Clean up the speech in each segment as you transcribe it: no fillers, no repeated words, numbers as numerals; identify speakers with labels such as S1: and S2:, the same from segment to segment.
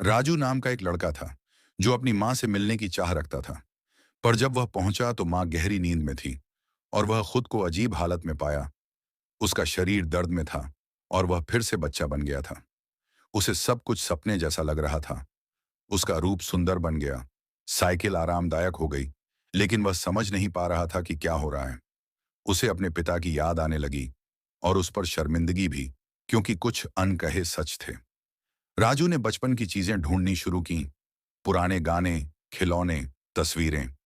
S1: राजू नाम का एक लड़का था जो अपनी माँ से मिलने की चाह रखता था। पर जब वह पहुंचा तो माँ गहरी नींद में थी और वह खुद को अजीब हालत में पाया। उसका शरीर दर्द में था और वह फिर से बच्चा बन गया था। उसे सब कुछ सपने जैसा लग रहा था। उसका रूप सुंदर बन गया, साइकिल आरामदायक हो गई, लेकिन वह समझ नहीं पा रहा था कि क्या हो रहा है। उसे अपने पिता की याद आने लगी और उस पर शर्मिंदगी भी, क्योंकि कुछ अनकहे सच थे। राजू ने बचपन की चीजें ढूंढनी शुरू की, पुराने गाने, खिलौने, तस्वीरें।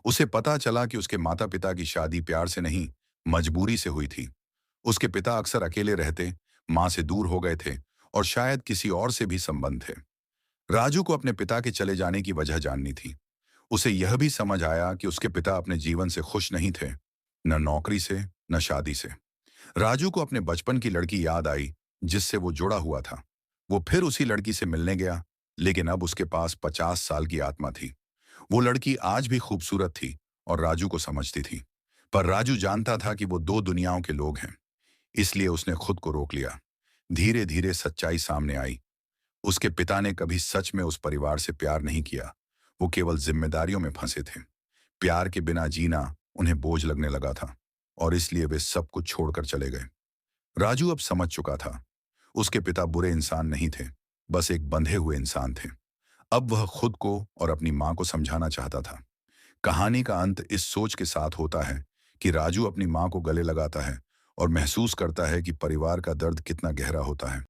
S1: उसे पता चला कि उसके माता पिता की शादी प्यार से नहीं, मजबूरी से हुई थी। उसके पिता अक्सर अकेले रहते, माँ से दूर हो गए थे और शायद किसी और से भी संबंध थे। राजू को अपने पिता के चले जाने की वजह जाननी थी। उसे यह भी समझ आया कि उसके पिता अपने जीवन से खुश नहीं थे, न नौकरी से, न शादी से। राजू को अपने बचपन की लड़की याद आई जिससे वो जुड़ा हुआ था। वो फिर उसी लड़की से मिलने गया, लेकिन अब उसके पास 50 साल की आत्मा थी। वो लड़की आज भी खूबसूरत थी और राजू को समझती थी। पर राजू जानता था कि वो दो दुनियाओं के लोग हैं, इसलिए उसने खुद को रोक लिया। धीरे धीरे सच्चाई सामने आई। उसके पिता ने कभी सच में उस परिवार से प्यार नहीं किया। वो केवल जिम्मेदारियों में फंसे थे। प्यार के बिना जीना उन्हें बोझ लगने लगा था और इसलिए वे सब कुछ छोड़कर चले गए। राजू अब समझ चुका था, उसके पिता बुरे इंसान नहीं थे, बस एक बंधे हुए इंसान थे। अब वह खुद को और अपनी मां को समझाना चाहता था। कहानी का अंत इस सोच के साथ होता है कि राजू अपनी मां को गले लगाता है और महसूस करता है कि परिवार का दर्द कितना गहरा होता है।